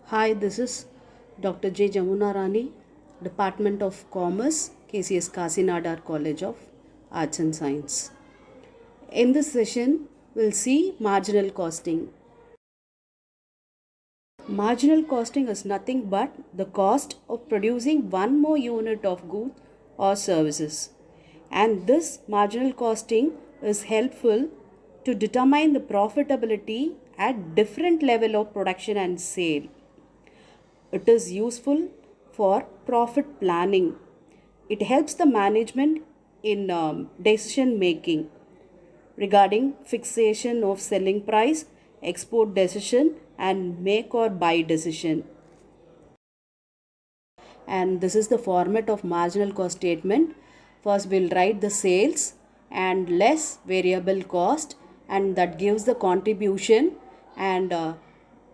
Hi, this is Dr. J. Jamuna Rani, Department of Commerce, KCS Kasinadar College of Arts and Science. In this session, we'll see marginal costing. Marginal costing is nothing but the cost of producing one more unit of goods or services. And this marginal costing is helpful to determine the profitability at different level of production and sale. It is useful for profit planning. It helps the management in decision making regarding fixation of selling price, export decision, and make or buy decision. And this is the format of marginal cost statement. First, we'll write the sales and less variable cost, and that gives the contribution, and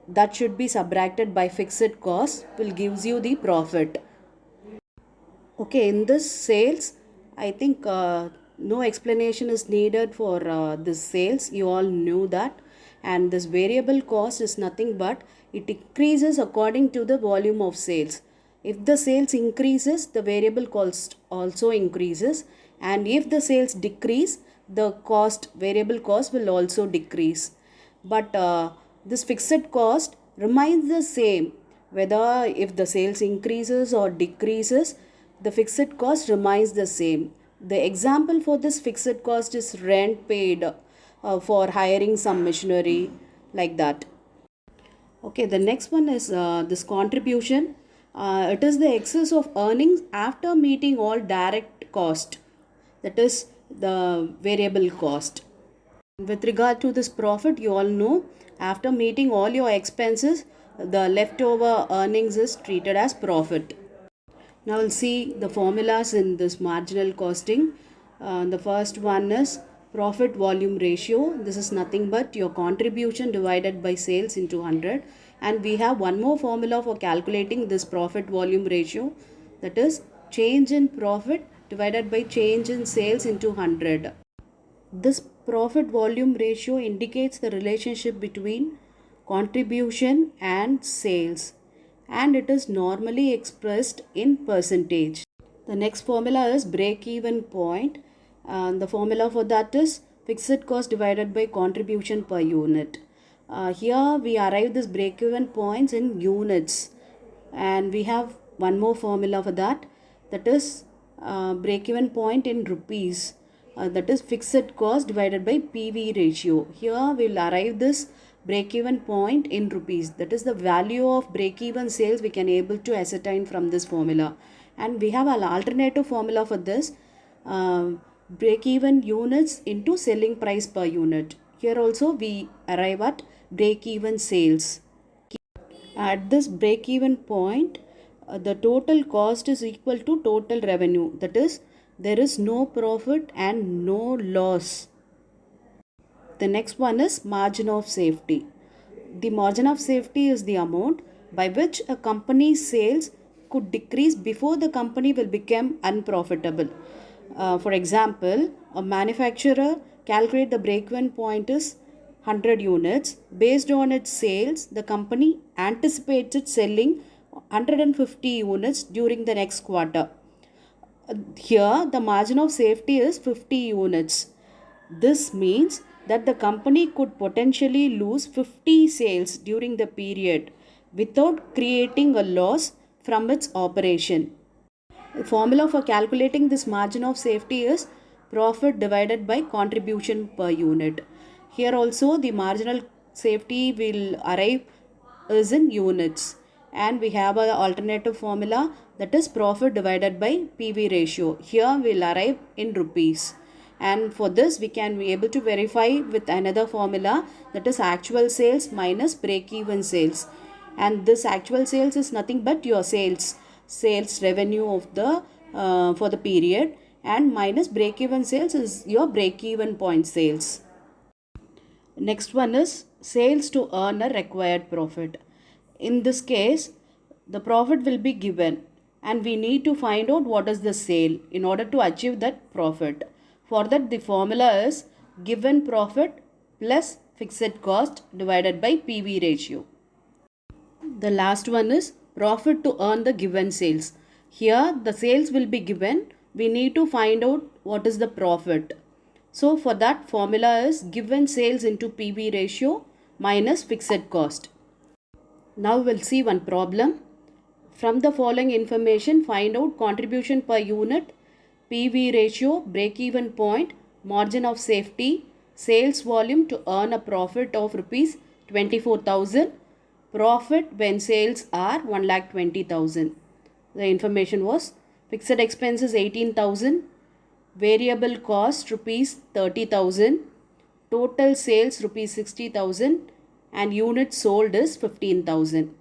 that should be subtracted by fixed cost, will gives you the profit. Okay, in this sales, I think no explanation is needed for this sales. You all knew that. And this variable cost is nothing but it increases according to the volume of sales. If the sales increases, the variable cost also increases. And if the sales decrease, the variable cost will also decrease. But this fixed cost remains the same whether if the sales increases or decreases, the fixed cost remains the same. The example for this fixed cost is rent paid for hiring some machinery, like that. Okay, the next one is this contribution. It is the excess of earnings after meeting all direct cost, that is the variable cost. With regard to this profit, you all know after meeting all your expenses, the leftover earnings is treated as profit. Now we'll see the formulas in this marginal costing. The first one is profit volume ratio. This is nothing but your contribution divided by sales into 100. And we have one more formula for calculating this profit volume ratio, that is change in profit divided by change in sales into 100. This profit volume ratio indicates the relationship between contribution and sales, and it is normally expressed in percentage. The next formula is break even point, and the formula for that is fixed cost divided by contribution per unit. Here we arrive this break even points in units, and we have one more formula for that, that is break even point in rupees. That is fixed cost divided by PV ratio. Here we will arrive this break even point in rupees, that is the value of break even sales we can able to ascertain from this formula. And we have an alternative formula for this, break even units into selling price per unit. Here also we arrive at break even sales. At this break even point, the total cost is equal to total revenue, that is there is no profit and no loss. The next one is margin of safety. The margin of safety is the amount by which a company's sales could decrease before the company will become unprofitable. For example, a manufacturer calculate the break-even point is 100 units. Based on its sales, the company anticipates it selling 150 units during the next quarter. Here, the margin of safety is 50 units. This means that the company could potentially lose 50 sales during the period without creating a loss from its operation. The formula for calculating this margin of safety is profit divided by contribution per unit. Here also the marginal safety will arrive is in units, and we have an alternative formula, that is profit divided by PV ratio. Here we will arrive in rupees, and for this we can be able to verify with another formula, that is actual sales minus break even sales. And this actual sales is nothing but your sales revenue of the for the period, and minus break even sales is your break even point sales. Next one is sales to earn a required profit. In this case, the profit will be given, and we need to find out what is the sale in order to achieve that profit. For that, the formula is given profit plus fixed cost divided by PV ratio. The last one is profit to earn the given sales. Here the sales will be given. We need to find out what is the profit. So for that formula is given sales into PV ratio minus fixed cost. Now we'll see one problem. From the following information, find out contribution per unit, PV ratio, break-even point, margin of safety, sales volume to earn a profit of rupees 24,000, profit when sales are 1,20,000. The information was fixed expenses 18,000, variable cost rupees 30,000, total sales rupees 60,000 and units sold is 15,000.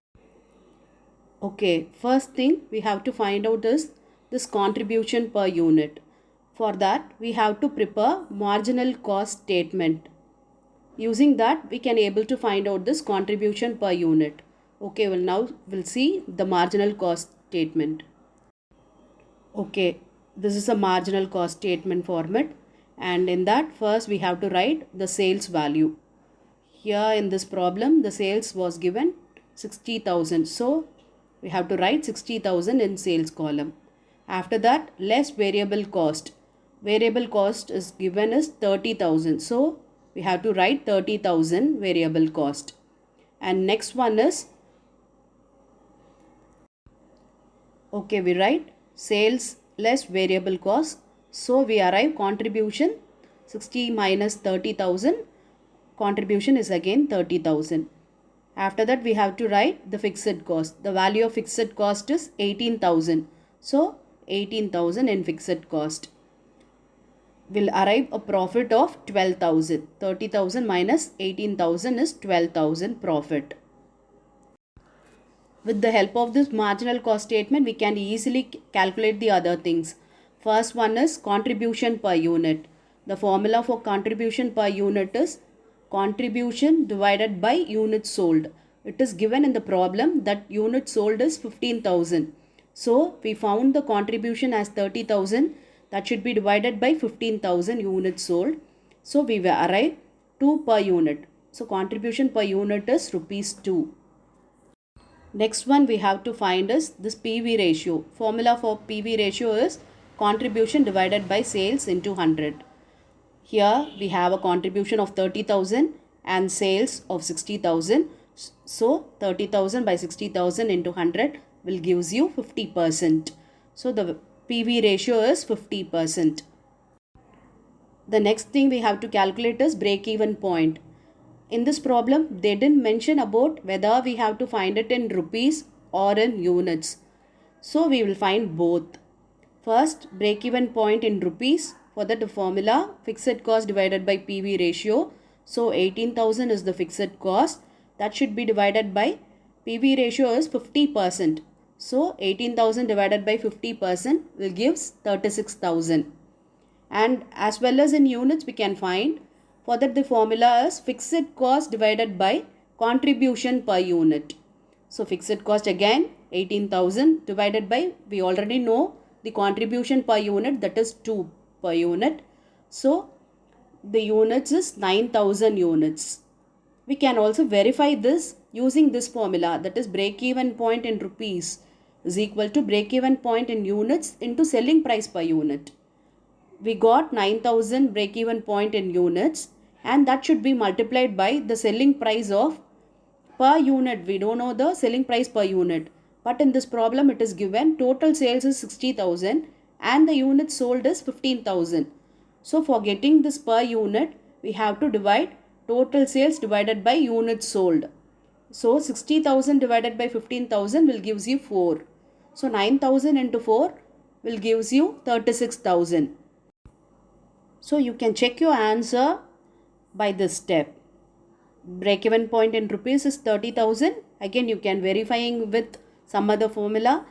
Okay, first thing we have to find out is this contribution per unit. For that we have to prepare marginal cost statement. Using that we can able to find out this contribution per unit. Okay, well now we'll see the marginal cost statement. Okay, this is a marginal cost statement format, and in that first we have to write the sales value. Here in this problem the sales was given 60,000, so we have to write 60,000 in sales column. After that less variable cost. Variable cost is given as 30,000, so we have to write 30,000 variable cost. And next one is, okay, we write sales less variable cost, so we arrive contribution 60 minus 30,000, contribution is again 30,000. After that we have to write the fixed cost. The value of fixed cost is 18,000, so 18,000 in fixed cost. Will arrive a profit of 12,000. 30,000 minus 18,000 is 12,000 profit. With the help of this marginal cost statement, we can easily calculate the other things. First one is contribution per unit. The formula for contribution per unit is contribution divided by units sold. It is given in the problem that units sold is 15,000. So we found the contribution as 30,000. That should be divided by 15,000 units sold. So we will arrive 2 per unit. So contribution per unit is rupees 2. Next one we have to find is this PV ratio. Formula for PV ratio is contribution divided by sales into 100. Here we have a contribution of 30,000 and sales of 60,000. So 30,000 by 60,000 into 100 will gives you 50%. So the PV ratio is 50%. The next thing we have to calculate is break-even point. In this problem, they didn't mention about whether we have to find it in rupees or in units. So we will find both. First, break-even point in rupees. For that, the formula fixed cost divided by PV ratio. So 18,000 is the fixed cost. That should be divided by PV ratio is 50%. So 18,000 divided by 50% will gives 36,000. And as well as in units we can find. For that the formula is fixed cost divided by contribution per unit. So fixed cost again 18,000 divided by, we already know the contribution per unit, that is 2 per unit. So the units is 9,000 units. We can also verify this using this formula, that is break-even point in rupees is equal to break-even point in units into selling price per unit. We got 9,000 break-even point in units, and that should be multiplied by the selling price of per unit. We don't know the selling price per unit, but in this problem it is given total sales is 60,000 and the units sold is 15,000. So for getting this per unit we have to divide total sales divided by units sold. So 60,000 divided by 15,000 will gives you 4. So 9,000 into 4 will gives you 36,000. So you can check your answer by this step. Break-even point in rupees is 30,000. Again you can verifying with some other formula.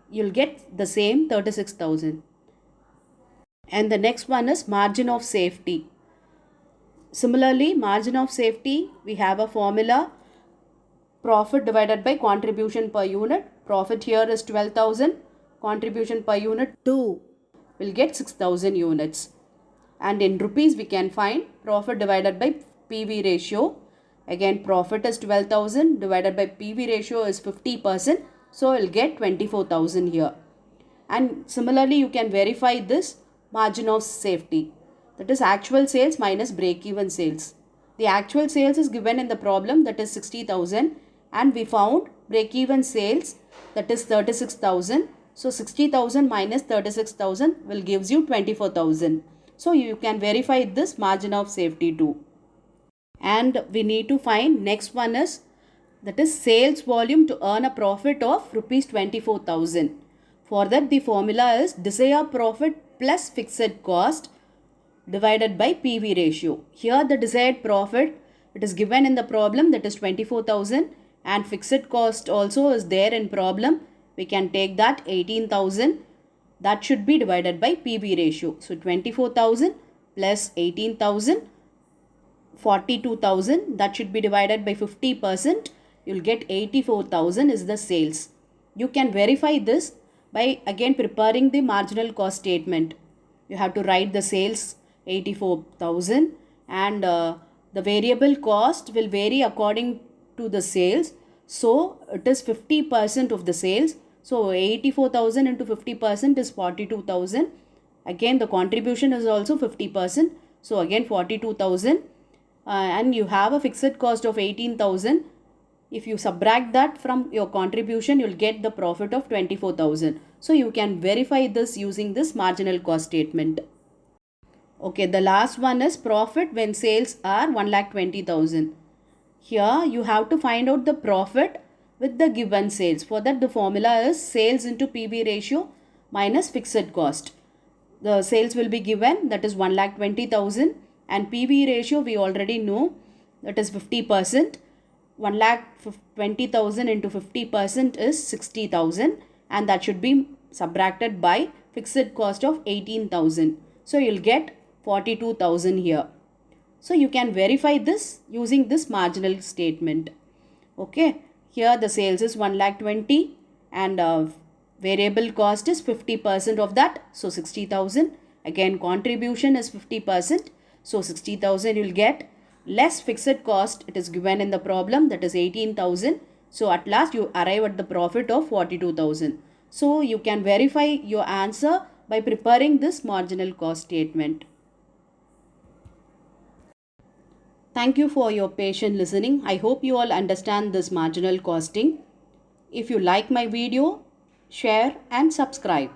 You'll get the same 36,000. And the next one is margin of safety. Similarly, margin of safety, we have a formula profit divided by contribution per unit. Profit here is 12,000. Contribution per unit 2 will get 6,000 units. And in rupees we can find profit divided by PV ratio. Again, profit is 12,000 divided by PV ratio is 50%. So you'll get 24,000 here. And similarly, you can verify this margin of safety. That is actual sales minus break-even sales. The actual sales is given in the problem, that is 60,000, and we found break-even sales, that is 36,000. So 60,000 minus 36,000 will gives you 24,000. So you can verify this margin of safety too. And we need to find next one is, that is sales volume to earn a profit of rupees 24,000. For that, the formula is desired profit plus fixed cost divided by PV ratio. Here the desired profit, it is given in the problem, that is 24,000, and fixed cost also is there in problem. We can take that 18,000. That should be divided by PV ratio. So 24,000 plus 18,000, 42,000, that should be divided by 50%. You'll get 84,000 is the sales. You can verify this by again preparing the marginal cost statement. You have to write the sales 84,000, and the variable cost will vary according to the sales. So it is 50% of the sales. So 84,000 into 50% is 42,000. Again, the contribution is also 50%. So again 42,000. And you have a fixed cost of 18,000. If you subtract that from your contribution, you'll get the profit of 24,000. So you can verify this using this marginal cost statement. Okay, the last one is profit when sales are 1,20,000. Here you have to find out the profit with the given sales. For that, the formula is sales into PV ratio minus fixed cost. The sales will be given, that is 1,20,000, and PV ratio we already know, that is 50%. 1,20,000 into 50% is 60,000, and that should be subtracted by fixed cost of 18,000. So you'll get 42,000 here. So you can verify this using this marginal statement. Okay, here the sales is 1,20,000 and variable cost is 50% of that, so 60,000. Again, contribution is 50%, so 60,000 you'll get, less fixed cost it is given in the problem, that is 18,000. So at last you arrive at the profit of 42,000. So you can verify your answer by preparing this marginal cost statement. Thank you for your patient listening. I hope you all understand this marginal costing. If you like my video, share and subscribe.